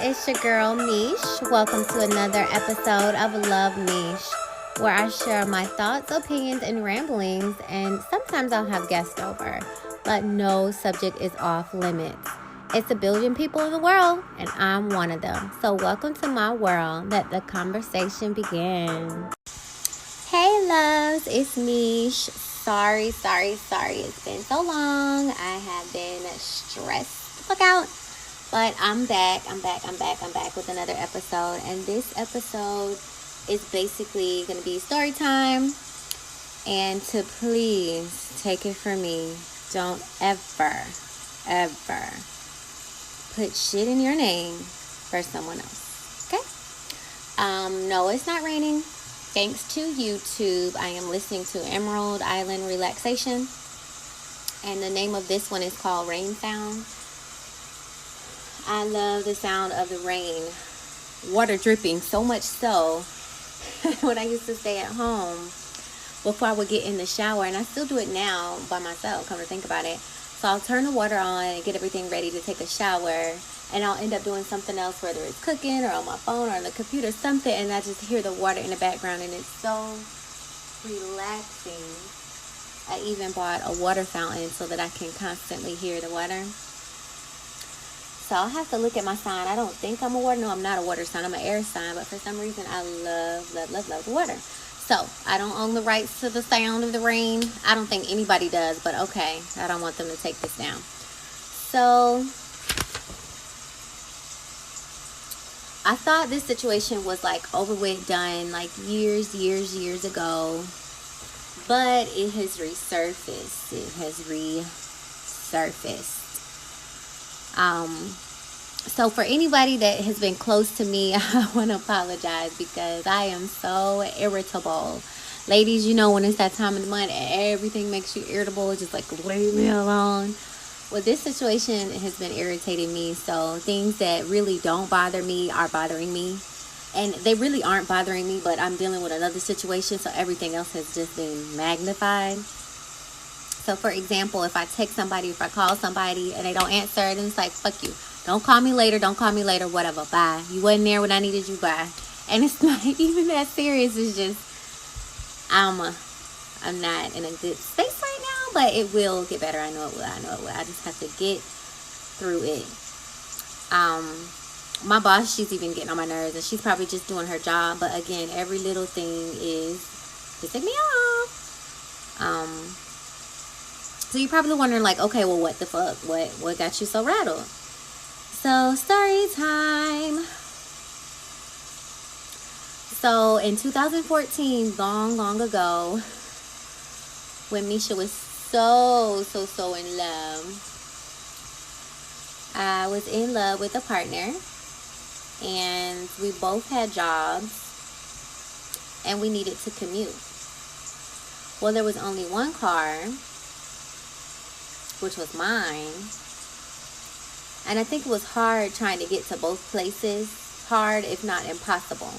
it's your girl Meesh. Welcome to another episode of Love Meesh, where I share my thoughts, opinions, and ramblings, and sometimes I'll have guests over, but no subject is off limits. It's a billion people in the world, and I'm one of them. So welcome to my world. Let the conversation begin. Hey loves, it's Meesh. Sorry. It's been so long. I have been stressed the fuck out. But I'm back with another episode. And this episode is basically going to be story time. And to please take it from me, don't ever put shit in your name for someone else. Okay? No, it's not raining. Thanks to YouTube, I am listening to Emerald Island Relaxation. And the name of this one is called Rain Sound. I love the sound of the rain, water dripping, so much so when I used to stay at home before I would get in the shower, and I still do it now by myself, come to think about it. So I'll turn the water on and get everything ready to take a shower, and I'll end up doing something else, whether it's cooking or on my phone or on the computer, something, and I just hear the water in the background, and it's so relaxing. I even bought a water fountain so that I can constantly hear the water. So I'll have to look at my sign. I don't think I'm a water. No, I'm not a water sign. I'm an air sign. But for some reason, I love the water. So I don't own the rights to the sound of the rain. I don't think anybody does. But okay, I don't want them to take this down. So I thought this situation was like over with, done like years ago. But it has resurfaced. So for anybody that has been close to me, I want to apologize because I am so irritable. Ladies, you know when it's that time of the month and everything makes you irritable, just like leave me alone. Well, this situation has been irritating me, so things that really don't bother me are bothering me. And they really aren't bothering me, but I'm dealing with another situation, so everything else has just been magnified. So, for example, if I text somebody, if I call somebody and they don't answer, then it's like, fuck you. Don't call me later, whatever. Bye. You wasn't there when I needed you, bye. And it's not even that serious. It's just, I'm not in a good space right now, but it will get better. I know it will. I just have to get through it. My boss, she's even getting on my nerves, and she's probably just doing her job. But again, every little thing is pissing me off. So you're probably wondering, like, okay, well, what the fuck? What got you so rattled? So, story time. So, in 2014, long ago, when Misha was so in love, I was in love with a partner, and we both had jobs, and we needed to commute. Well, there was only one car, which was mine, and I think it was hard trying to get to both places. Hard, if not impossible.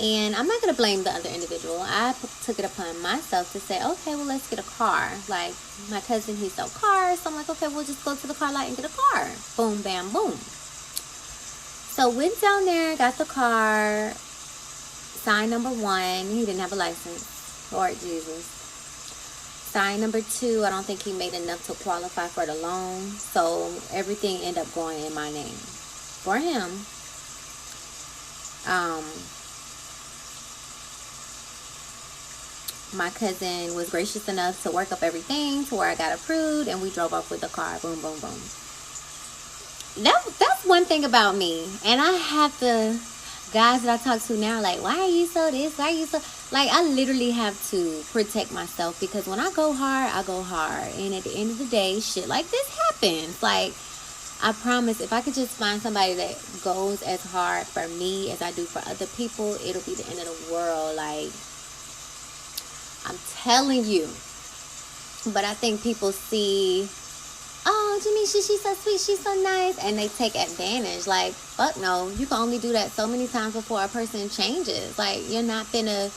And I'm not going to blame the other individual. I took it upon myself to say, okay, well, let's get a car. Like, my cousin, he sold cars, so I'm like, okay, we'll just go to the car lot and get a car. Boom, bam, boom. So went down there, got the car. Sign number 1, he didn't have a license. Lord Jesus. Sign number 2, I don't think he made enough to qualify for the loan. So everything ended up going in my name. For him. My cousin was gracious enough to work up everything to where I got approved, and we drove off with the car. Boom, boom, boom. That's one thing about me. And I have to... Guys that I talk to now, like, why are you so this? Why are you so... Like, I literally have to protect myself, because when I go hard, I go hard. And at the end of the day, shit like this happens. Like, I promise, if I could just find somebody that goes as hard for me as I do for other people, it'll be the end of the world. Like, I'm telling you. But I think people see... Oh, Jamisha, she's so sweet, she's so nice, and they take advantage. Like, fuck no, you can only do that so many times before a person changes. Like, you're not finna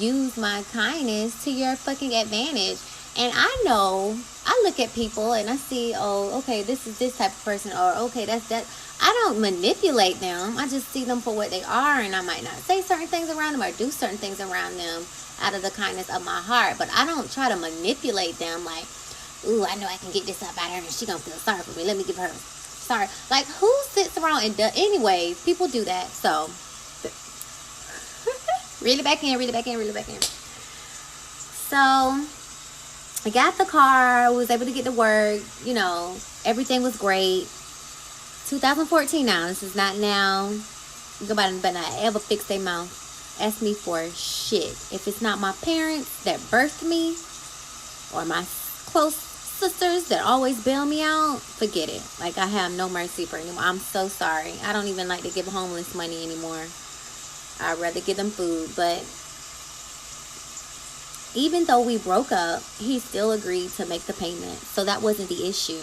use my kindness to your fucking advantage. And I know, I look at people and I see, oh, okay, this is this type of person, or okay, that's that. I don't manipulate them. I just see them for what they are, and I might not say certain things around them or do certain things around them out of the kindness of my heart. But I don't try to manipulate them like, ooh, I know I can get this up out of her and she gonna feel sorry for me. Let me give her sorry. Like, who sits around and does? Anyways, people do that. So, reel it back in, reel it back in, reel it back in. So, I got the car, was able to get to work, you know, everything was great. 2014 now, this is not now. Nobody better not ever fix their mouth, ask me for shit. If it's not my parents that birthed me, or my close sisters that always bail me out, forget it. Like, I have no mercy for anyone. I'm so sorry. I don't even like to give homeless money anymore. I'd rather give them food. But even though we broke up, he still agreed to make the payment. So that wasn't the issue.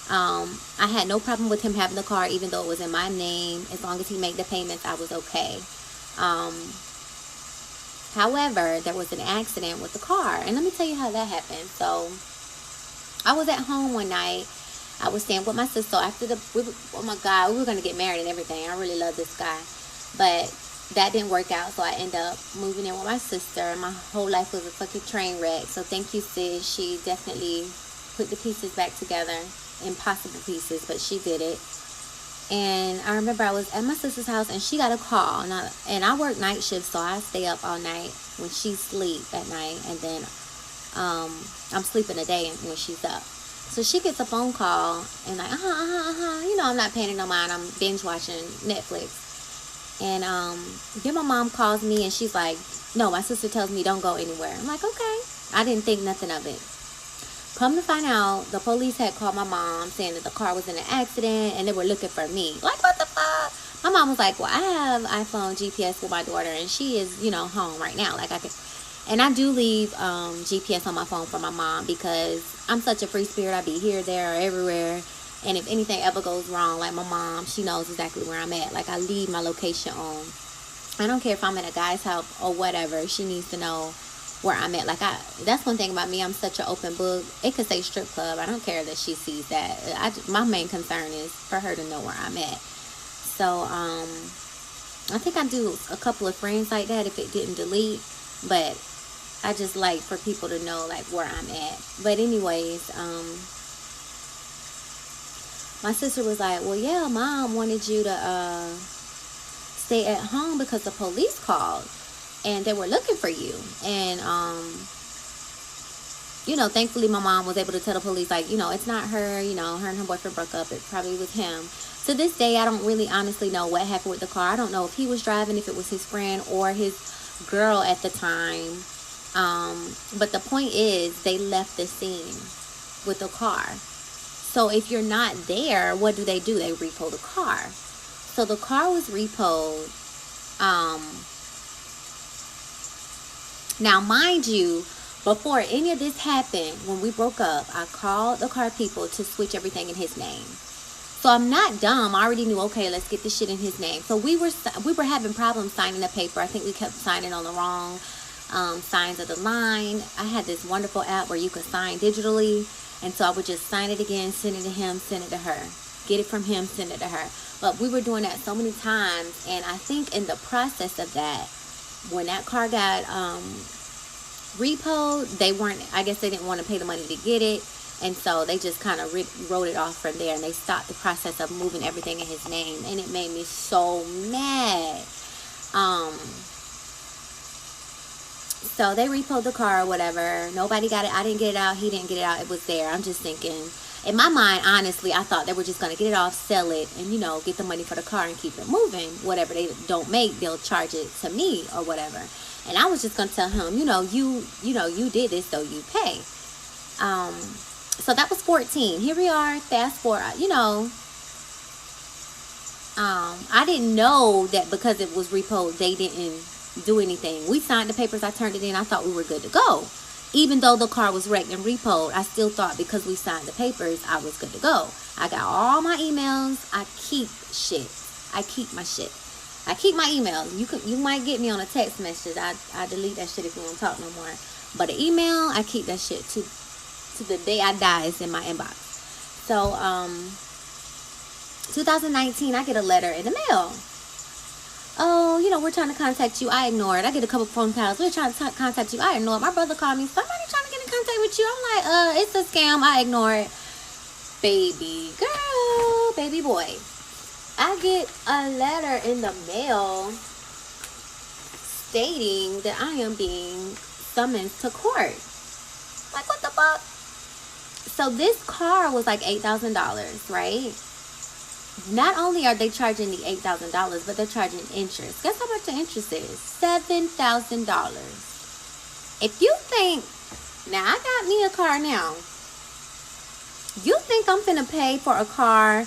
I had no problem with him having the car, even though it was in my name. As long as he made the payments, I was okay. However, there was an accident with the car. And let me tell you how that happened. So, I was at home one night. I was staying with my sister. After oh my God, we were going to get married and everything. I really love this guy. But that didn't work out. So, I ended up moving in with my sister. My whole life was a fucking train wreck. So, thank you, sis. She definitely put the pieces back together. Impossible pieces, but she did it. And I remember I was at my sister's house and she got a call, and I work night shifts, so I stay up all night when she sleep at night, and then I'm sleeping a day when she's up. So she gets a phone call and like you know, I'm not paying no mind, I'm binge watching Netflix. And then my mom calls me and she's like, no, my sister tells me don't go anywhere. I'm like, okay. I didn't think nothing of it. Come to find out, the police had called my mom saying that the car was in an accident and they were looking for me. Like, what the fuck? My mom was like, well, I have iPhone GPS with my daughter and she is, you know, home right now. Like, I could, and I do leave GPS on my phone for my mom because I'm such a free spirit. I be here, there, or everywhere. And if anything ever goes wrong, like my mom, she knows exactly where I'm at. Like, I leave my location on. I don't care if I'm at a guy's house or whatever. She needs to know where I'm at. Like, that's one thing about me, I'm such an open book. It could say strip club, I don't care that she sees that. My main concern is for her to know where I'm at. So I think I do a couple of friends like that if it didn't delete, but I just like for people to know like where I'm at. But anyways, my sister was like, well, yeah, mom wanted you to stay at home because the police called and they were looking for you. And, you know, thankfully my mom was able to tell the police, like, you know, it's not her, you know, her and her boyfriend broke up. It probably was him. To this day, I don't really honestly know what happened with the car. I don't know if he was driving, if it was his friend or his girl at the time. But the point is, they left the scene with the car. So if you're not there, what do? They repo the car. So the car was repoed. Now, mind you, before any of this happened, when we broke up, I called the car people to switch everything in his name. So I'm not dumb. I already knew, okay, let's get this shit in his name. So we were having problems signing the paper. I think we kept signing on the wrong signs of the line. I had this wonderful app where you could sign digitally. And so I would just sign it again, send it to him, send it to her. Get it from him, send it to her. But we were doing that so many times. And I think in the process of that, when that car got repoed, I guess they didn't want to pay the money to get it. And so they just kind of wrote it off from there. And they stopped the process of moving everything in his name. And it made me so mad. So they repoed the car or whatever. Nobody got it. I didn't get it out. He didn't get it out. It was there. I'm just thinking, in my mind, honestly, I thought they were just going to get it off, sell it, and, you know, get the money for the car and keep it moving. Whatever they don't make, they'll charge it to me or whatever. And I was just going to tell him, you did this, so you pay. So that was 14. Here we are, fast forward, I didn't know that because it was repoed, they didn't do anything. We signed the papers, I turned it in, I thought we were good to go. Even though the car was wrecked and repoed, I still thought because we signed the papers, I was good to go. I got all my emails. I keep shit. I keep my shit. I keep my emails. You might get me on a text message. I delete that shit if you want to talk no more. But an email, I keep that shit too. to the day I die is in my inbox. So 2019, I get a letter in the mail. Oh, we're trying to contact you. I ignore it. I get a couple phone calls. We're trying to contact you. I ignore it. My brother called me. Somebody trying to get in contact with you. I'm like, it's a scam. I ignore it. Baby girl, baby boy. I get a letter in the mail stating that I am being summoned to court. Like, what the fuck? So this car was like $8,000, right? Not only are they charging the $8,000, but they're charging interest. Guess how much the interest is? $7,000. If you think, now I got me a car now. You think I'm finna pay for a car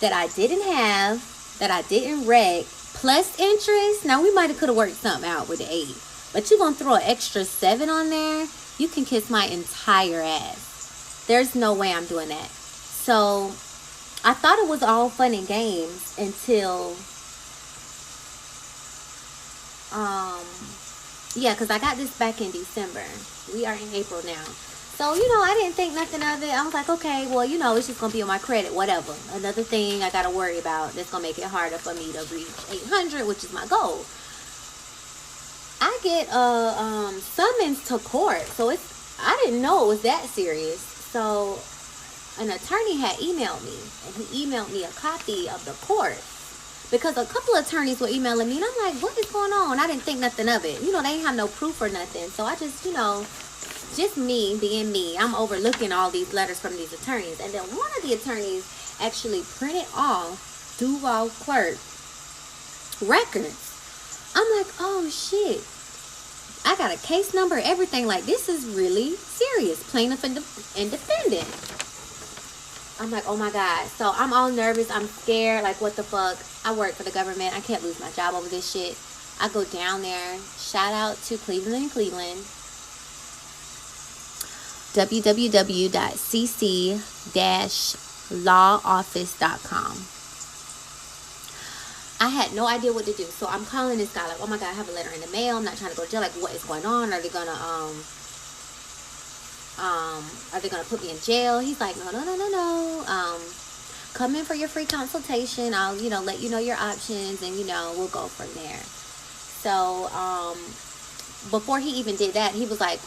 that I didn't have, that I didn't wreck, plus interest? Now we might have could have worked something out with the 8. But you gonna throw an extra 7 on there? You can kiss my entire ass. There's no way I'm doing that. So I thought it was all fun and games until, because I got this back in December. We are in April now. So, I didn't think nothing of it. I was like, okay, well, it's just going to be on my credit, whatever. Another thing I got to worry about that's going to make it harder for me to reach 800, which is my goal. I get a summons to court. So I didn't know it was that serious. So an attorney had emailed me, and he emailed me a copy of the court, because a couple of attorneys were emailing me, and I'm like, what is going on? I didn't think nothing of it. They ain't have no proof or nothing. So I just, just me being me, I'm overlooking all these letters from these attorneys. And then one of the attorneys actually printed off Duval clerk records. I'm like, oh shit, I got a case number, everything. Like, this is really serious. Plaintiff and defendant. I'm like, oh my God. So I'm all nervous. I'm scared. Like, what the fuck? I work for the government. I can't lose my job over this shit. I go down there. Shout out to Cleveland and Cleveland. www.cc-lawoffice.com. I had no idea what to do. So I'm calling this guy like, oh my God, I have a letter in the mail. I'm not trying to go to jail. Like, what is going on? Are they gonna put me in jail? He's like, no. Come in for your free consultation. I'll, let you know your options, and, we'll go from there. So, before he even did that, he was like,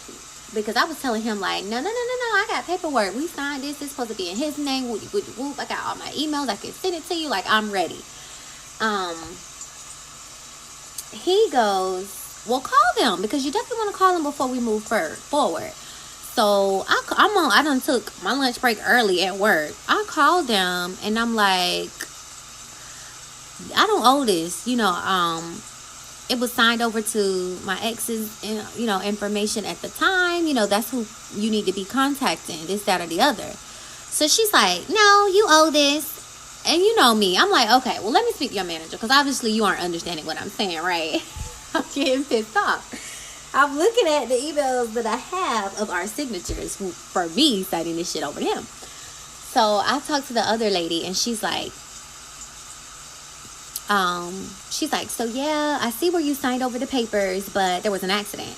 because I was telling him like, no, I got paperwork. We signed this. It's supposed to be in his name. Woody, whoop. I got all my emails. I can send it to you. Like, I'm ready. He goes, well, call them, because you definitely want to call them before we move forward. So I done took my lunch break early at work. I called them, and I'm like, I don't owe this. It was signed over to my ex's, information at the time. That's who you need to be contacting, this, that, or the other. So she's like, no, you owe this. And you know me. I'm like, okay, well, let me speak to your manager, because obviously you aren't understanding what I'm saying, right? I'm getting pissed off. I'm looking at the emails that I have of our signatures for me signing this shit over to him. So I talked to the other lady, and she's like, so yeah, I see where you signed over the papers, but there was an accident,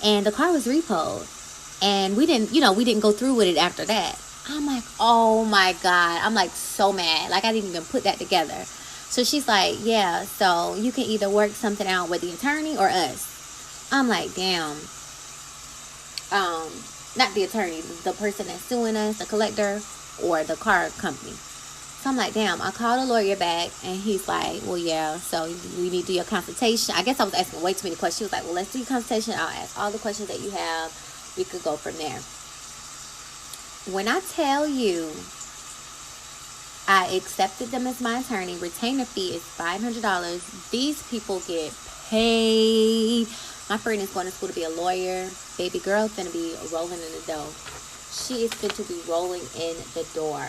and the car was repoed, and we didn't go through with it after that. I'm like, oh my God. I'm like so mad. Like, I didn't even put that together. So she's like, yeah, so you can either work something out with the attorney or us. I'm like, damn. Not the attorney, the person that's suing us, the collector, or the car company. So I'm like, damn. I called a lawyer back, and he's like, well, yeah, so we need to do your consultation. I guess I was asking way too many questions. She was like, well, let's do your consultation. I'll ask all the questions that you have. We could go from there. When I tell you I accepted them as my attorney, retainer fee is $500. These people get paid. My friend is going to school to be a lawyer. Baby girl's going to be rolling in the dough. She is going to be rolling in the door.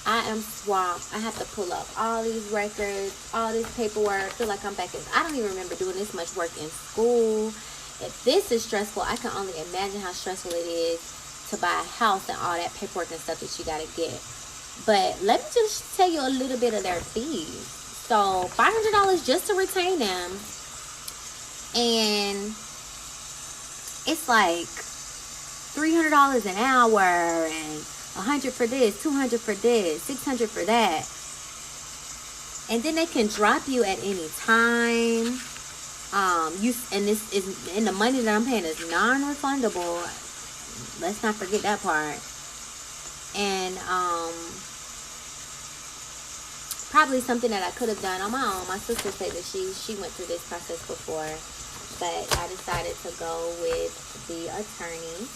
I am swamped. I have to pull up all these records, all this paperwork. I feel like I'm back in, I don't even remember doing this much work in school. If this is stressful, I can only imagine how stressful it is to buy a house and all that paperwork and stuff that you got to get. But let me just tell you a little bit of their fees. So $500 just to retain them. And it's like $300 an hour and 100 for this, 200 for this, 600 for that. And then they can drop you at any time. And the money that I'm paying is non-refundable. Let's not forget that part. And probably something that I could have done on my own. My sister said that she went through this process before, but I decided to go with the attorney.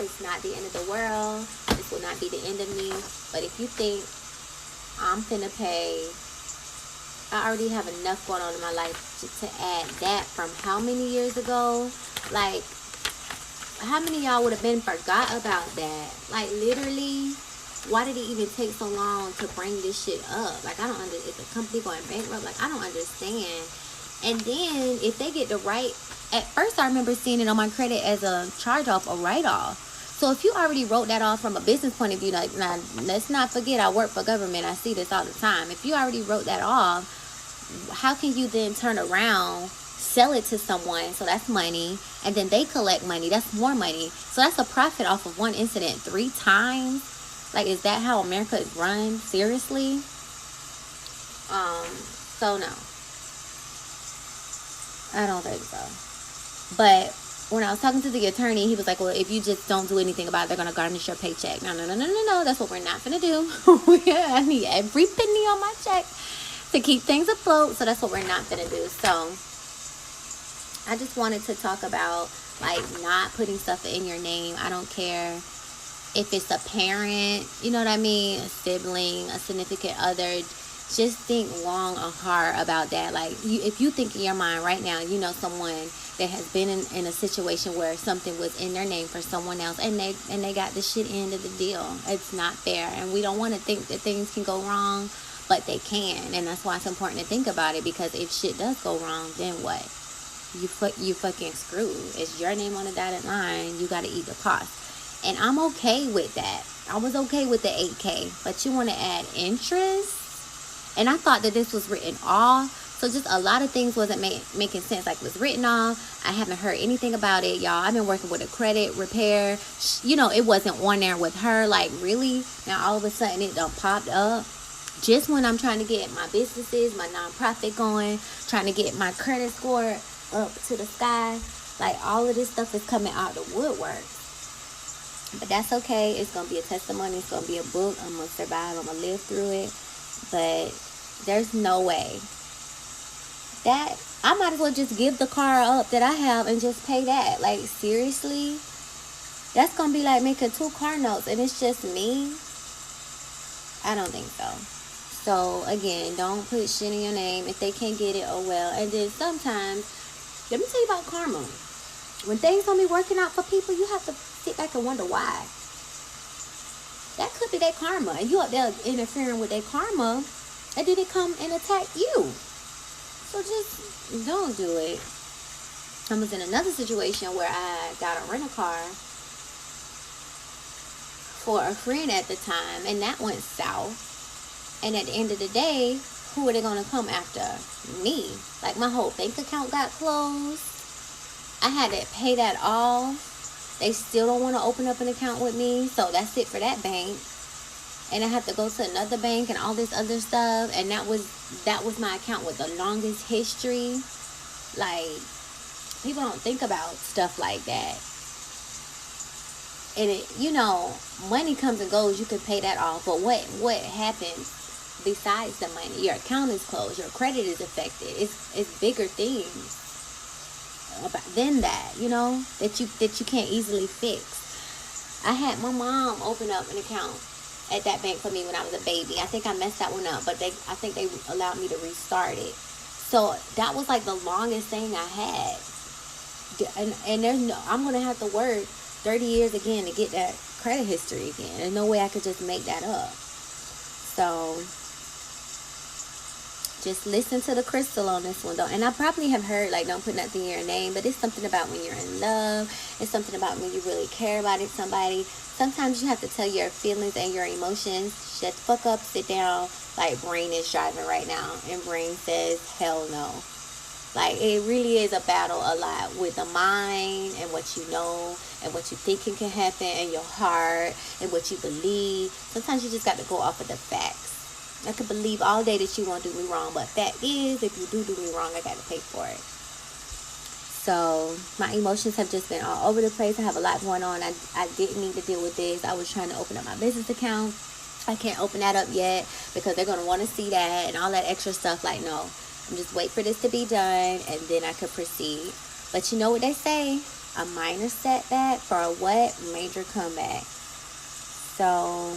It's not the end of the world. This will not be the end of me. But if you think I'm finna pay, I already have enough going on in my life to add that from how many years ago? Like, how many of y'all would have been forgot about that? Like, literally, why did it even take so long to bring this shit up? Like, I don't understand. Is the company going bankrupt? Like, I don't understand. And then, if they get the right... At first, I remember seeing it on my credit as a charge-off, a write-off. So, if you already wrote that off from a business point of view, like, now, let's not forget, I work for government. I see this all the time. If you already wrote that off, how can you then turn around, sell it to someone? So, that's money. And then they collect money. That's more money. So, that's a profit off of one incident 3 times. Like, is that how America is run? Seriously? So, no. I don't think so. But when I was talking to the attorney, he was like, well, if you just don't do anything about it, they're going to garnish your paycheck. No. That's what we're not going to do. I need every penny on my check to keep things afloat. So that's what we're not going to do. So I just wanted to talk about, like, not putting stuff in your name. I don't care if it's a parent, you know what I mean? A sibling, a significant other. Just think long and hard about that. Like, if you think in your mind right now, you know someone that has been in a situation where something was in their name for someone else, and they got the shit end of the deal. It's not fair, and we don't want to think that things can go wrong, but they can, and that's why it's important to think about it, because if shit does go wrong, then what? You fucking screwed. It's your name on the dotted line. You got to eat the cost. And I'm okay with that. I was okay with the $8K, but you want to add interest? And I thought that this was written off. So just a lot of things wasn't making sense. Like, it was written off. I haven't heard anything about it, y'all. I've been working with a credit repair. You know, it wasn't on there with her. Like, really? Now, all of a sudden, it done popped up. Just when I'm trying to get my businesses, my nonprofit going, trying to get my credit score up to the sky. Like, all of this stuff is coming out the woodwork. But that's okay. It's going to be a testimony. It's going to be a book. I'm going to survive. I'm going to live through it. But there's no way that I might as well just give the car up that I have and just pay that. Like, seriously? That's going to be like making 2 car notes and it's just me? I don't think so. So, again, don't put shit in your name. If they can't get it, oh well. And then sometimes, let me tell you about karma. When things don't be working out for people, you have to sit back and wonder why. That could be their karma. And you up there interfering with their karma, and then it come and attack you. So just don't do it. I was in another situation where I got a rental car for a friend at the time, and that went south. And at the end of the day, who are they going to come after? Me. Like, my whole bank account got closed. I had to pay that off. They still don't want to open up an account with me, so that's it for that bank. And I have to go to another bank and all this other stuff. And that was my account with the longest history. Like, people don't think about stuff like that. And it, you know, money comes and goes. You can pay that off. But what happens besides the money? Your account is closed. Your credit is affected. It's bigger things than that, you know, that you can't easily fix. I had my mom open up an account at that bank for me when I was a baby. I think I messed that one up, but I think they allowed me to restart it. So that was like the longest thing I had. And there's no, I'm gonna have to work 30 years again to get that credit history again. There's no way I could just make that up. So just listen to the crystal on this one, though. And I probably have heard, like, don't put nothing in your name, but it's something about when you're in love. It's something about when you really care about it, somebody. Sometimes you have to tell your feelings and your emotions, shut the fuck up, sit down. Like, brain is driving right now, and brain says, hell no. Like, it really is a battle a lot with the mind and what you know. and what you think can happen in your heart and what you believe. Sometimes you just got to go off of the facts. I could believe all day that you won't do me wrong, but fact is, if you do me wrong, I got to pay for it. So my emotions have just been all over the place. I have a lot going on. I didn't need to deal with this. I was trying to open up my business account. I can't open that up yet because they're going to want to see that and all that extra stuff. Like, no, I'm just wait for this to be done and then I could proceed. But you know what they say? A minor setback for a what? Major comeback. So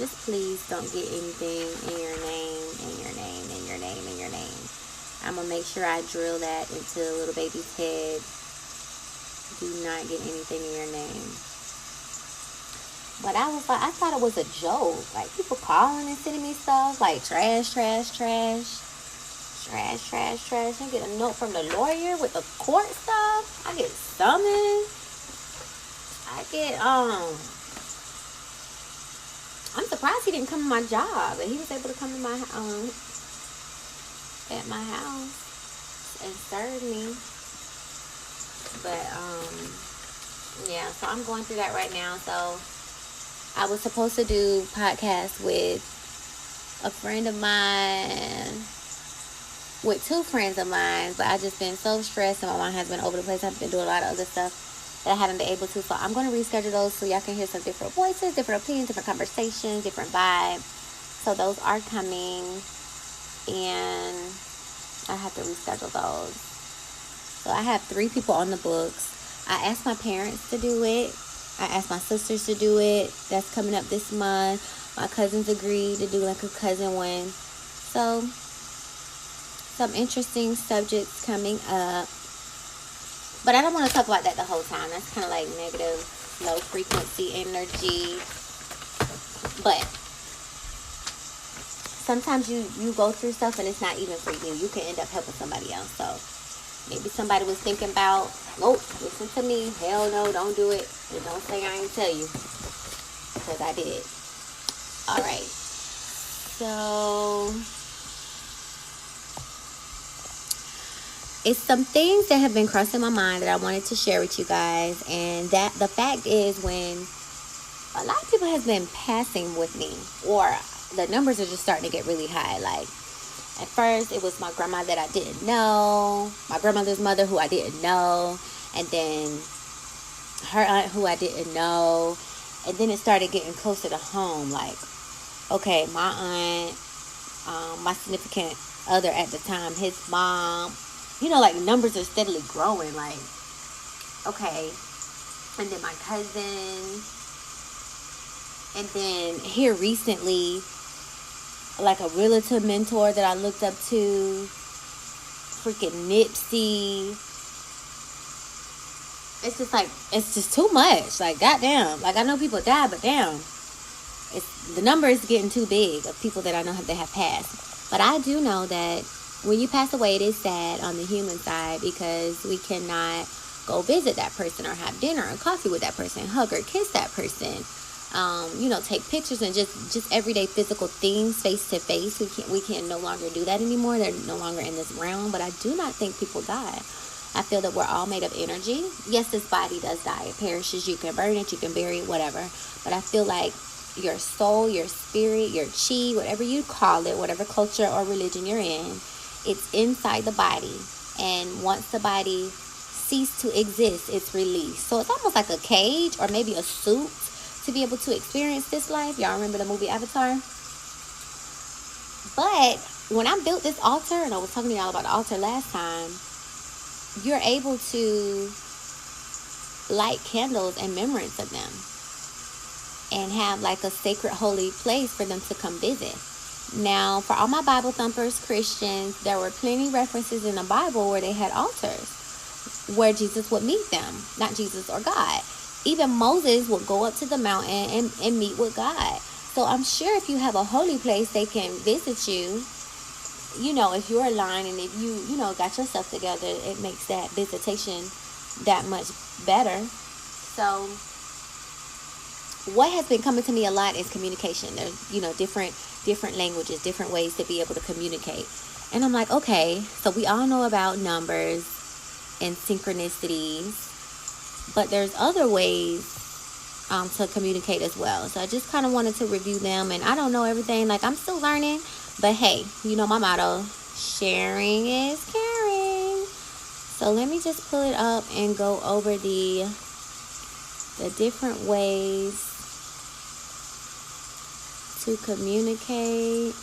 just please don't get anything in your name, in your name, in your name, in your name. I'm going to make sure I drill that into little baby's head. Do not get anything in your name. But I was like, I thought it was a joke. Like, people calling and sending me stuff like trash, trash, trash. Trash, trash, trash. I get a note from the lawyer with the court stuff. I get summoned. I get, I'm surprised he didn't come to my job. But he was able to come to my, at my house and serve me. But, yeah, so I'm going through that right now. So I was supposed to do podcasts with a friend of mine, with two friends of mine, but I've just been so stressed and my mind has been over the place. I've been doing a lot of other stuff that I haven't been able to. So I'm going to reschedule those so y'all can hear some different voices, different opinions, different conversations, different vibes. So those are coming, and I have to reschedule those. So I have 3 people on the books. I asked my parents to do it. I asked my sisters to do it. That's coming up this month. My cousins agreed to do like a cousin one. So some interesting subjects coming up. But I don't want to talk about that the whole time. That's kind of like negative, low frequency energy. But sometimes you go through stuff and it's not even for you. You can end up helping somebody else. So maybe somebody was thinking about, oh, listen to me. Hell no, don't do it. And don't say I ain't tell you. Because I did. Alright. So it's some things that have been crossing my mind that I wanted to share with you guys. And that the fact is, when a lot of people have been passing with me, or the numbers are just starting to get really high. Like, at first, it was my grandma that I didn't know, my grandmother's mother who I didn't know, and then her aunt who I didn't know, and then it started getting closer to home. Like, okay, my aunt, my significant other at the time, his mom, you know, like, numbers are steadily growing. Like, okay, and then my cousin, and then here recently, like a realtor mentor that I looked up to, freaking Nipsey. It's just like, it's just too much. Like, goddamn. Like, I know people die, but damn, the number is getting too big of people that I know that have passed. But I do know that when you pass away, it is sad on the human side, because we cannot go visit that person or have dinner or coffee with that person, hug or kiss that person. Take pictures and just everyday physical things face to face. We can no longer do that anymore. They're no longer in this realm. But I do not think people die. I feel that we're all made of energy. Yes, this body does die. It perishes. You can burn it. You can bury it, whatever. But I feel like your soul, your spirit, your chi, whatever you call it, whatever culture or religion you're in, it's inside the body. And once the body ceases to exist, it's released. So it's almost like a cage or maybe a suit to be able to experience this life. Y'all remember the movie Avatar? But when I built this altar, and I was talking to y'all about the altar last time, you're able to light candles in remembrance of them and have like a sacred holy place for them to come visit. Now, for all my Bible thumpers, Christians, there were plenty references in the Bible where they had altars where Jesus would meet them. Not Jesus or God. Even Moses would go up to the mountain and meet with God. So I'm sure if you have a holy place, they can visit you. You know, if you're aligned and if you got yourself together, it makes that visitation that much better. So what has been coming to me a lot is communication. There's, different languages, different ways to be able to communicate. And I'm like, okay, so we all know about numbers and synchronicities. but there's other ways to communicate as well. So I just kind of wanted to review them, and I don't know everything. Like, I'm still learning, but hey, you know my motto, sharing is caring. So let me just pull it up and go over the different ways to communicate.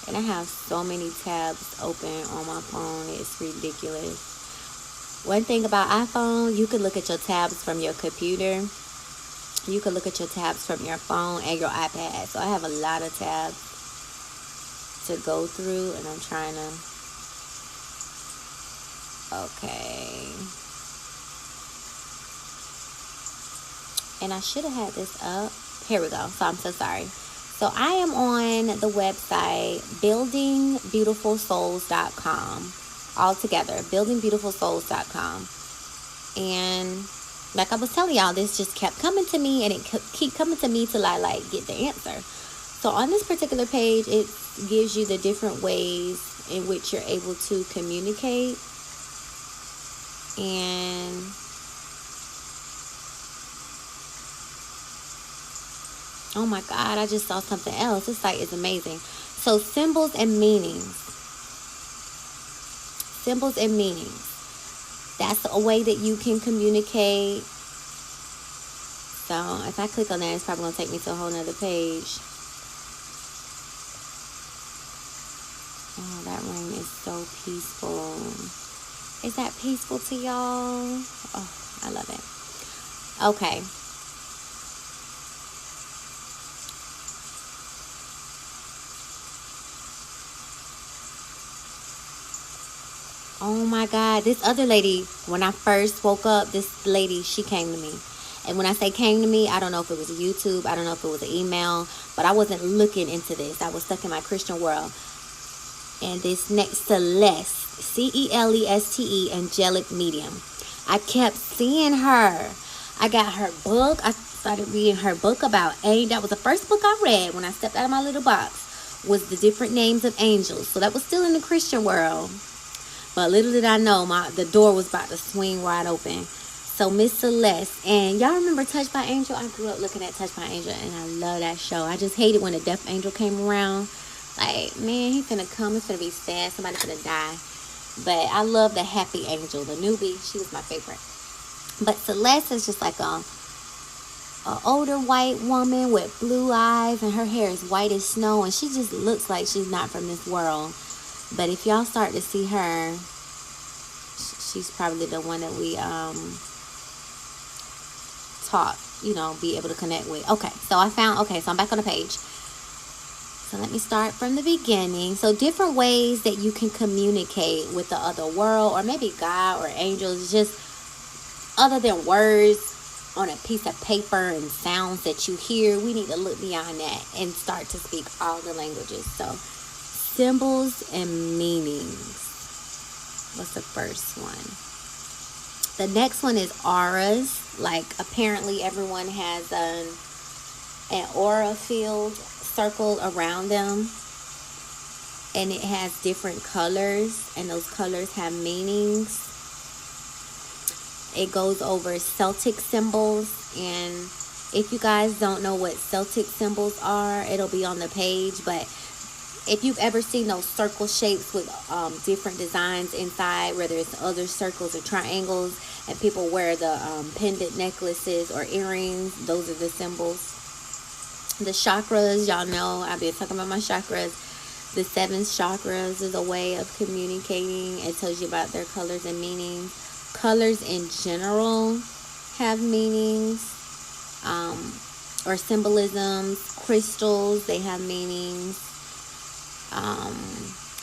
And I have so many tabs open on my phone, it's ridiculous. One thing about iPhone, you can look at your tabs from your computer. You can look at your tabs from your phone and your iPad. So I have a lot of tabs to go through, and I'm trying to... Okay. And I should have had this up. Here we go. So I'm so sorry. So I am on the website buildingbeautifulsouls.com. All together, buildingbeautifulsouls.com. And like I was telling y'all, this just kept coming to me, and it keep coming to me till I like get the answer. So on this particular page, it gives you the different ways in which you're able to communicate. And oh my God, I just saw something else. This site is amazing. So symbols and meanings. Symbols and meanings. That's a way that you can communicate. So if I click on that, it's probably going to take me to a whole nother page. Oh, that rain is so peaceful. Is that peaceful to y'all? Oh, I love it. Okay. Oh my God, this other lady, when I first woke up, this lady, she came to me. And when I say came to me, I don't know if it was a YouTube, I don't know if it was an email, but I wasn't looking into this. I was stuck in my Christian world. And this next Celeste, Celeste, angelic medium. I kept seeing her. I got her book. I started reading her book about angels. That was the first book I read when I stepped out of my little box, was the different names of angels. So that was still in the Christian world. But little did I know, the door was about to swing wide open. So Miss Celeste, and y'all remember Touched by Angel? I grew up looking at Touched by Angel, and I love that show. I just hated when the deaf angel came around. Like, man, he finna come, it's finna be sad, somebody finna die. But I love the happy angel, the newbie. She was my favorite. But Celeste is just like a older white woman with blue eyes, and her hair is white as snow, and she just looks like she's not from this world. But if y'all start to see her, she's probably the one that we taught, be able to connect with. Okay, so I'm back on the page. So let me start from the beginning. So different ways that you can communicate with the other world, or maybe God or angels, just other than words on a piece of paper and sounds that you hear. We need to look beyond that and start to speak all the languages. So symbols and meanings. What's the first one? The next one is auras. Like, apparently everyone has an aura field circled around them, and it has different colors, and those colors have meanings. It goes over Celtic symbols, and if you guys don't know what Celtic symbols are, it'll be on the page. But if you've ever seen those circle shapes with different designs inside, whether it's other circles or triangles, and people wear the pendant necklaces or earrings, those are the symbols. The chakras, y'all know, I've been talking about my chakras. The 7 chakras is a way of communicating. It tells you about their colors and meanings. Colors in general have meanings or symbolisms. Crystals, they have meanings.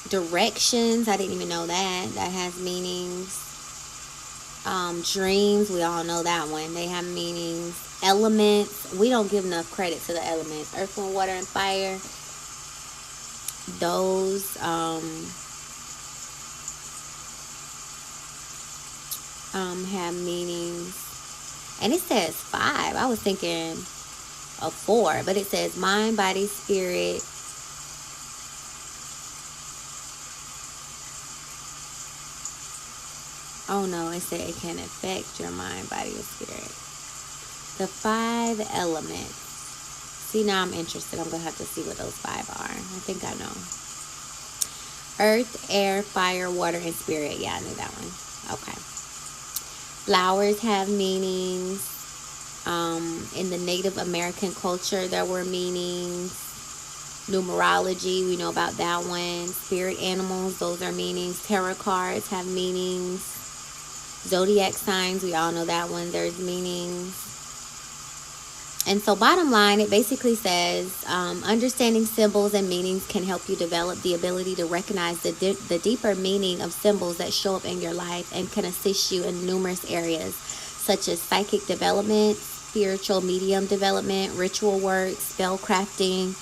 Directions, I didn't even know that has meanings. Dreams, we all know that one, they have meanings. Elements, we don't give enough credit to the elements. Earth, wind, water, and fire, those have meanings. And it says 5. I was thinking of 4, but it says mind, body, spirit, Oh no, it said it can affect your mind, body, and spirit. The 5 elements. See, now I'm interested. I'm going to have to see what those 5 are. I think I know. Earth, air, fire, water, and spirit. Yeah, I knew that one. Okay. Flowers have meanings. In the Native American culture, there were meanings. Numerology, we know about that one. Spirit animals, those are meanings. Tarot cards have meanings. Zodiac signs, we all know that one. There's meanings. And so bottom line, it basically says understanding symbols and meanings can help you develop the ability to recognize the deeper meaning of symbols that show up in your life, and can assist you in numerous areas such as psychic development, spiritual medium development, ritual work, spell crafting,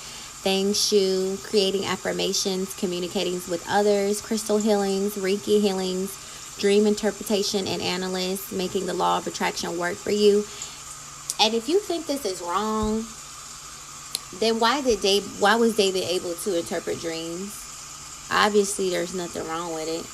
feng shui, creating affirmations, communicating with others, crystal healings, Reiki healings, dream interpretation and analysis, making the law of attraction work for you. And if you think this is wrong, then why was David able to interpret dreams? Obviously, there's nothing wrong with it.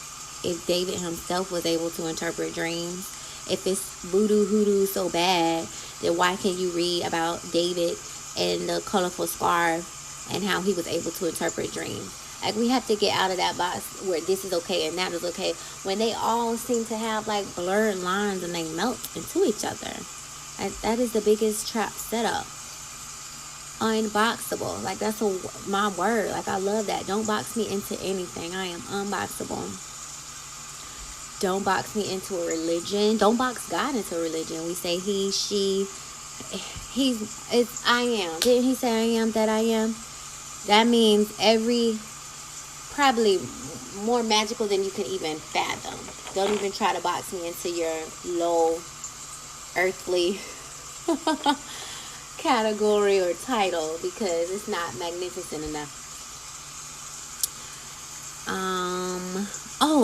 If David himself was able to interpret dreams, if it's voodoo hoodoo so bad, then why can't you read about David and the colorful scarf and how he was able to interpret dreams? Like, we have to get out of that box where this is okay and that is okay, when they all seem to have like blurred lines and they melt into each other. That is the biggest trap setup. Unboxable. Like, that's my word. Like, I love that. Don't box me into anything. I am unboxable. Don't box me into a religion. Don't box God into a religion. We say he, she, it's I am. Didn't he say I am that I am? That means probably more magical than you can even fathom. Don't even try to box me into your low earthly category or title, because it's not magnificent enough.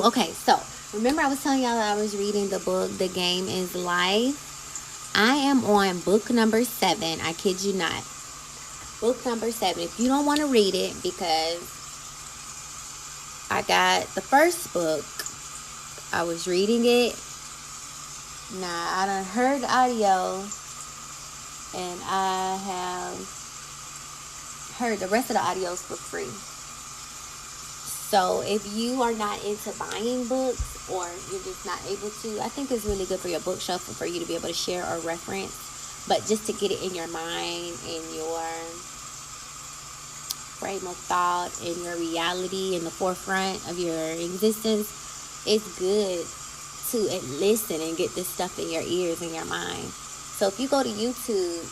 Okay, so remember I was telling y'all that I was reading the book The Game is Life. I am on book number 7. I kid you not. Book number 7. If you don't want to read it, because I got the first book, I was reading it. Now, I done heard the audio, and I have heard the rest of the audios for free. So, if you are not into buying books, or you're just not able to, I think it's really good for your bookshelf and for you to be able to share or reference. But just to get it in your mind, in your frame of thought, in your reality, in the forefront of your existence, it's good to listen and get this stuff in your ears and your mind. So if you go to YouTube,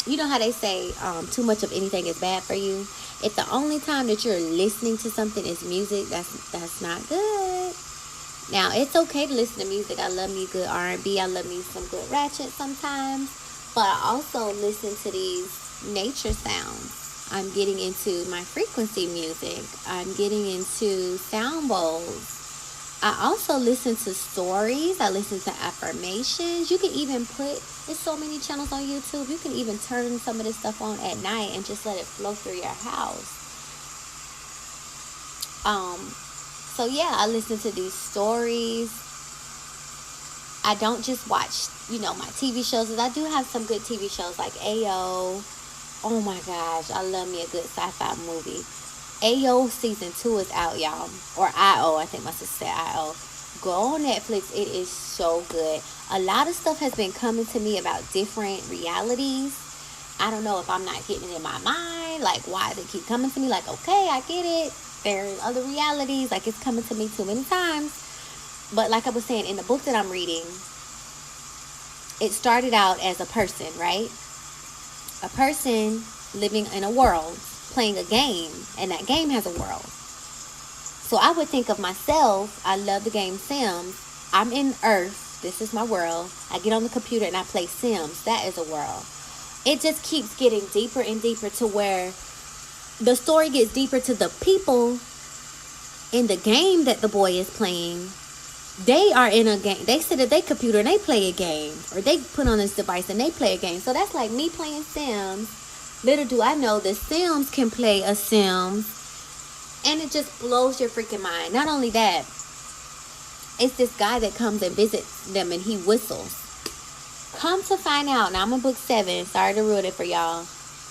you know how they say too much of anything is bad for you. If the only time that you're listening to something is music, that's not good. Now, it's okay to listen to music. I love me good R&B. I love me some good ratchet sometimes. But I also listen to these nature sounds. I'm getting into my frequency music. I'm getting into sound bowls. I also listen to stories. I listen to affirmations. You can even there's so many channels on YouTube. You can even turn some of this stuff on at night and just let it flow through your house. So yeah, I listen to these stories. I don't just watch, my TV shows. I do have some good TV shows like AO. Oh my gosh, I love me a good sci-fi movie. AO season 2 is out, y'all. Or IO, I think my sister said IO. Go on Netflix. It is so good. A lot of stuff has been coming to me about different realities. I don't know if I'm not getting it in my mind. Like, why does it keep coming to me? Like, okay, I get it. There's other realities. Like, it's coming to me too many times. But like I was saying, in the book that I'm reading, it started out as a person, right? A person living in a world, playing a game, and that game has a world. So I would think of myself, I love the game Sims. I'm in Earth. This is my world. I get on the computer and I play Sims. That is a world. It just keeps getting deeper and deeper to where the story gets deeper to the people in the game that the boy is playing. They are in a game. They sit at their computer and they play a game. Or they put on this device and they play a game. So that's like me playing Sims. Little do I know the Sims can play a Sims. And it just blows your freaking mind. Not only that, it's this guy that comes and visits them, and he whistles. Come to find out, now I'm in book 7. Sorry to ruin it for y'all.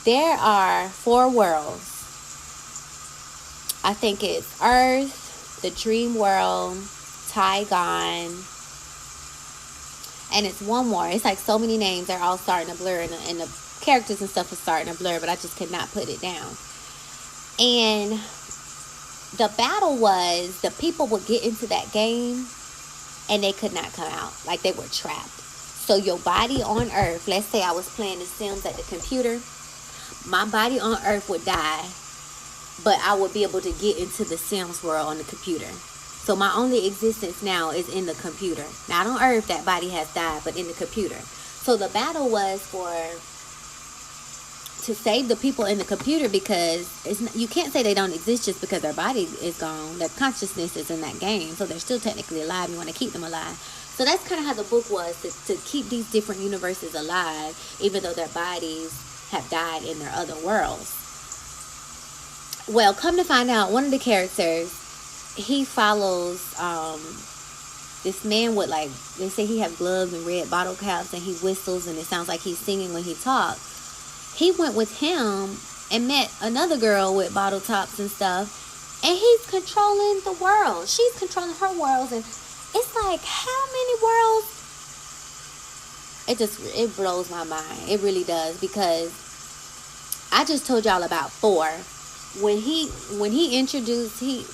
There are 4 worlds. I think it's Earth, the Dream World, Tygon, and it's one more. It's like so many names. They're all starting to blur, and the characters and stuff are starting to blur, but I just could not put it down. And the battle was, the people would get into that game and they could not come out. Like, they were trapped. So your body on Earth, let's say I was playing The Sims at the computer, my body on Earth would die, but I would be able to get into the Sims world on the computer. So my only existence now is in the computer. Not on Earth, that body has died, but in the computer. So the battle was to save the people in the computer, because you can't say they don't exist just because their body is gone. Their consciousness is in that game, so they're still technically alive. You want to keep them alive. So that's kind of how the book was, to keep these different universes alive, even though their bodies have died in their other worlds. Well, come to find out, one of the characters, he follows this man with, like, they say he have gloves and red bottle caps, and he whistles, and it sounds like he's singing when he talks. He went with him and met another girl with bottle tops and stuff, and he's controlling the world. She's controlling her worlds, and it's like, how many worlds? It blows my mind. It really does, because I just told y'all about 4. When he introduced, he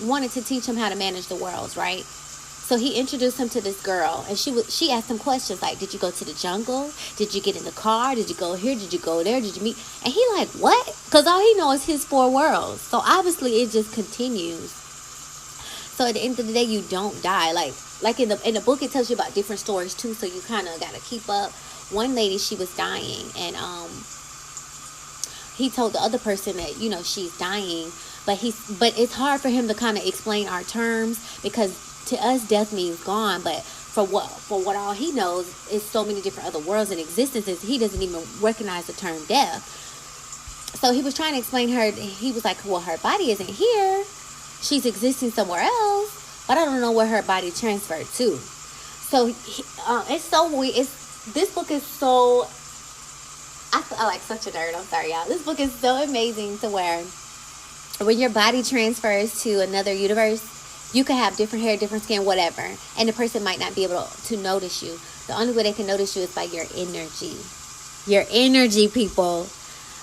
wanted to teach him how to manage the worlds, right? So he introduced him to this girl, and she asked him questions like, did you go to the jungle? Did you get in the car? Did you go here? Did you go there? Did you meet? And he like, what? Because all he knows is his 4 worlds. So obviously it just continues. So at the end of the day, you don't die. Like in the book, it tells you about different stories too. So you kind of got to keep up. One lady, she was dying, and he told the other person that, she's dying, but it's hard for him to kind of explain our terms, because to us death means gone, but for what all he knows is so many different other worlds and existences, he doesn't even recognize the term death. So he was trying to explain her. He was like, well, her body isn't here, she's existing somewhere else, but I don't know where her body transferred to. So it's so weird. This book is so, I feel like such a nerd. I'm sorry, y'all. This book is so amazing, to where when your body transfers to another universe, you could have different hair, different skin, whatever, and the person might not be able to notice you. The only way they can notice you is by your energy. Your energy, people.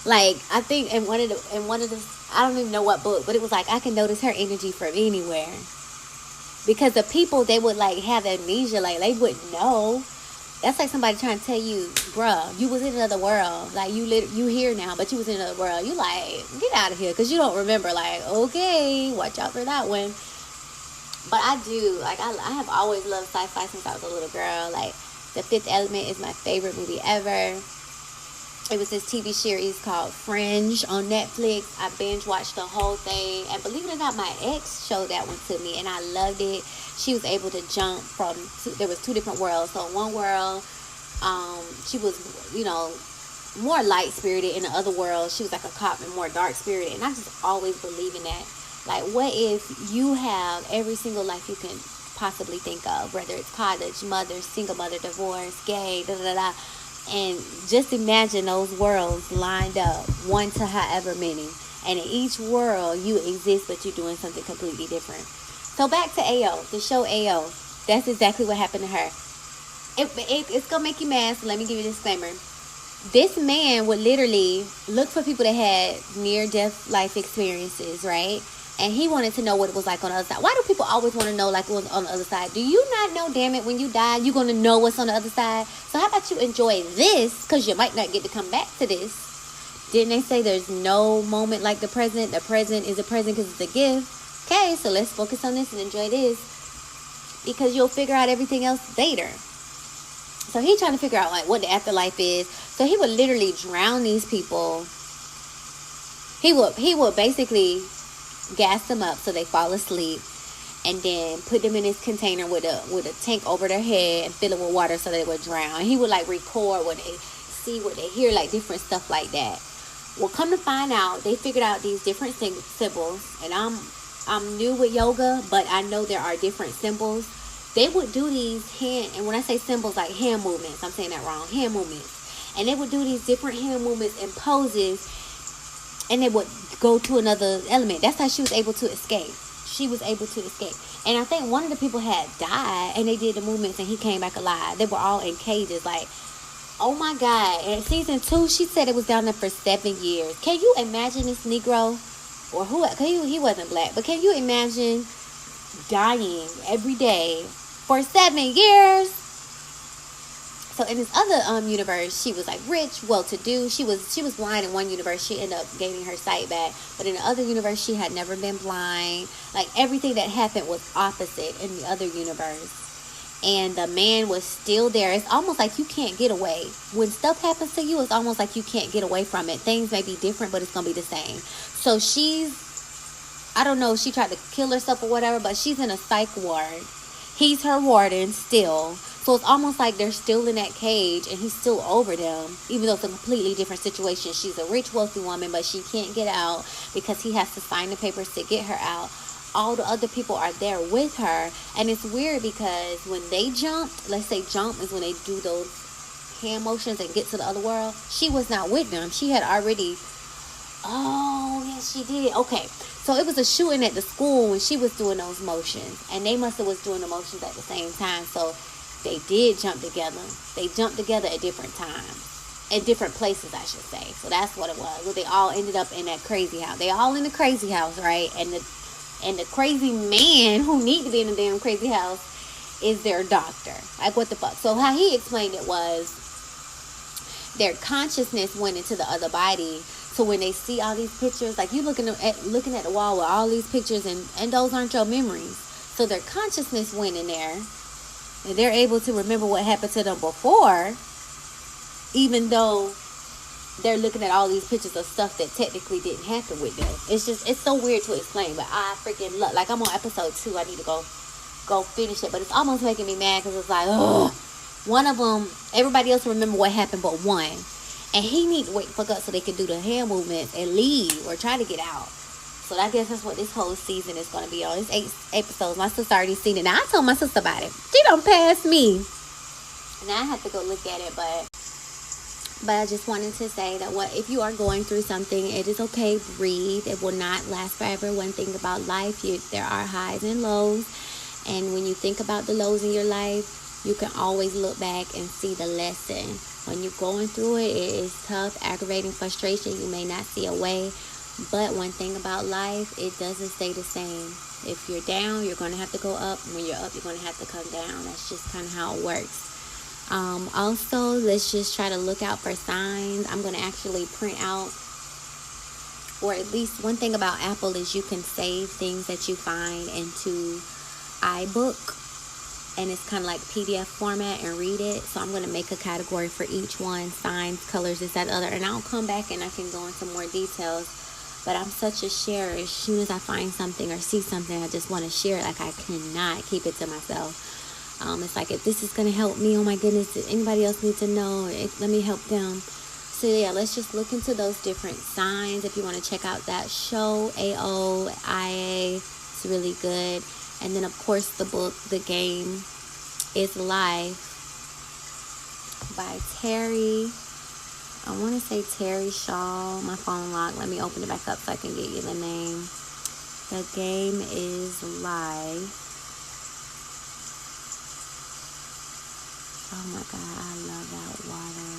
Like, I think in one of the, I don't even know what book, but it was like, I can notice her energy from anywhere. Because the people, they would like have amnesia, like they wouldn't know. That's like somebody trying to tell you, bruh, you was in another world. Like, you here now, but you was in another world. You like, get out of here, because you don't remember. Like, okay, watch out for that one. But I do, like, I have always loved sci-fi since I was a little girl. Like, The Fifth Element is my favorite movie ever. It was this TV series called Fringe on Netflix. I binge watched the whole thing. And believe it or not, my ex showed that one to me, and I loved it. She was able to jump from, there was 2 different worlds. So in one world, she was, more light-spirited. In the other world, she was like a cop and more dark-spirited. And I just always believe in that. Like, what if you have every single life you can possibly think of, whether it's college, mother, single mother, divorce, gay, da-da-da-da. And just imagine those worlds lined up, 1 to however many. And in each world, you exist, but you're doing something completely different. So back to AO, the show AO. That's exactly what happened to her. It's going to make you mad, so let me give you a disclaimer. This man would literally look for people that had near-death life experiences, right? And he wanted to know what it was like on the other side. Why do people always want to know like what's on the other side? Do you not know, damn it, when you die, you're going to know what's on the other side? So how about you enjoy this, because you might not get to come back to this. Didn't they say there's no moment like the present? The present is a present because it's a gift. Okay, so let's focus on this and enjoy this, because you'll figure out everything else later. So he's trying to figure out like what the afterlife is. So he would literally drown these people. He would basically gas them up so they fall asleep, and then put them in this container with a tank over their head and fill it with water so they would drown. And he would like record what they see, what they hear, like different stuff like that. Well, come to find out, they figured out these different symbols, and I'm I'm new with yoga, but I know there are different symbols. They would do these hand, and when I say symbols, like hand movements, I'm saying that wrong, hand movements. And they would do these different hand movements and poses, and they would go to another element. That's how she was able to escape. She was able to escape. And I think one of the people had died, and they did the movements, and he came back alive. They were all in cages, like, oh my God. And season 2, she said it was down there for 7 years. Can you imagine this Negro? Or who? He wasn't black, but can you imagine dying every day for 7 years? So in this other universe, she was like rich, well-to-do. She was blind in one universe. She ended up gaining her sight back. But in the other universe, she had never been blind. Like, everything that happened was opposite in the other universe. And the man was still there. It's almost like you can't get away. When stuff happens to you, it's almost like you can't get away from it. Things may be different, but it's going to be the same. So I don't know if she tried to kill herself or whatever, but she's in a psych ward. He's her warden still. So it's almost like they're still in that cage and he's still over them, even though it's a completely different situation. She's a rich, wealthy woman, but she can't get out because he has to sign the papers to get her out. All the other people are there with her. And it's weird because when they jumped, let's say jump is when they do those hand motions and get to the other world. She was not with them. She had already... Oh, yes, she did. Okay. So it was a shooting at the school when she was doing those motions. And they must have was doing the motions at the same time. So they did jump together. They jumped together at different times. At different places, I should say. So that's what it was. Well, they all ended up in that crazy house. They all in the crazy house, right? And the crazy man who need to be in the damn crazy house is their doctor. Like, what the fuck? So how he explained it was their consciousness went into the other body. So when they see all these pictures, like you looking at the wall with all these pictures, and those aren't your memories. So their consciousness went in there, and they're able to remember what happened to them before, even though they're looking at all these pictures of stuff that technically didn't happen with them. It's so weird to explain, but I freaking love. Like, I'm on episode 2. I need to go finish it, but it's almost making me mad because it's like, ugh. One of them, everybody else remember what happened but one. And he need to wake the fuck up so they can do the hand movements and leave or try to get out. So I guess that's what this whole season is going to be on. It's 8 episodes. My sister already seen it. Now, I told my sister about it. She done passed me. Now I have to go look at it, but I just wanted to say that if you are going through something, it is okay. Breathe. It will not last forever. One thing about life, there are highs and lows. And when you think about the lows in your life, you can always look back and see the lesson. When you're going through it, it is tough, aggravating, frustration. You may not see a way. But one thing about life, it doesn't stay the same. If you're down, you're going to have to go up. When you're up, you're going to have to come down. That's just kind of how it works. Also, let's just try to look out for signs. I'm going to actually print out, or at least one thing about Apple is you can save things that you find into iBook. And it's kind of like PDF format and read it. So I'm going to make a category for each one. Signs, colors, this, that, other. And I'll come back and I can go into more details. But I'm such a sharer. As soon as I find something or see something, I just want to share it. Like, I cannot keep it to myself. It's like, if this is going to help me, oh my goodness, if anybody else needs to know, let me help them. So yeah, let's just look into those different signs. If you want to check out that show, AOIA, it's really good. And then, of course, the book, The Game is Life by Terry. I want to say Terry Shaw. My phone locked. Let me open it back up so I can get you the name. The Game is Life. Oh my God, I love that water.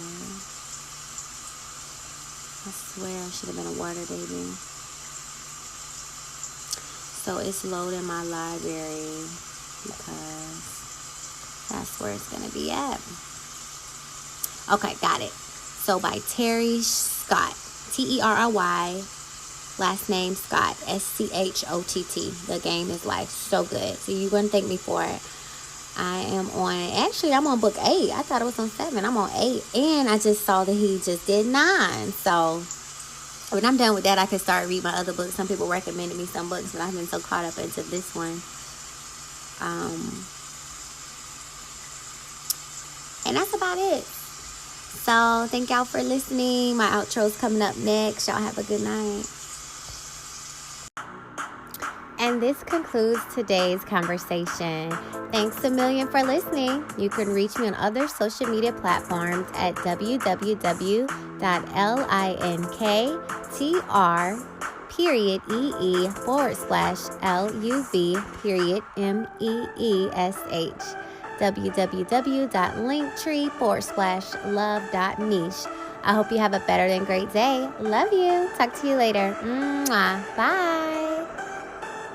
I swear I should have been a water baby. So it's loading my library because that's where it's going to be at. Okay, got it. So by Terry Scott. Terry, last name Scott. Schott. The Game is Life. So good. So you're going to thank me for it. I'm on book 8. I thought it was on 7. I'm on 8. And I just saw that he just did 9. So when I'm done with that, I can start reading my other books. Some people recommended me some books, but I've been so caught up into this one. And that's about it. So thank y'all for listening. My outro's coming up next. Y'all have a good night. And this concludes today's conversation. Thanks a million for listening. You can reach me on other social media platforms at www.linktr.ee/LUV.MEESH www.linktree/love.meesh. I hope you have a better than great day. Love you. Talk to you later. Mwah. Bye.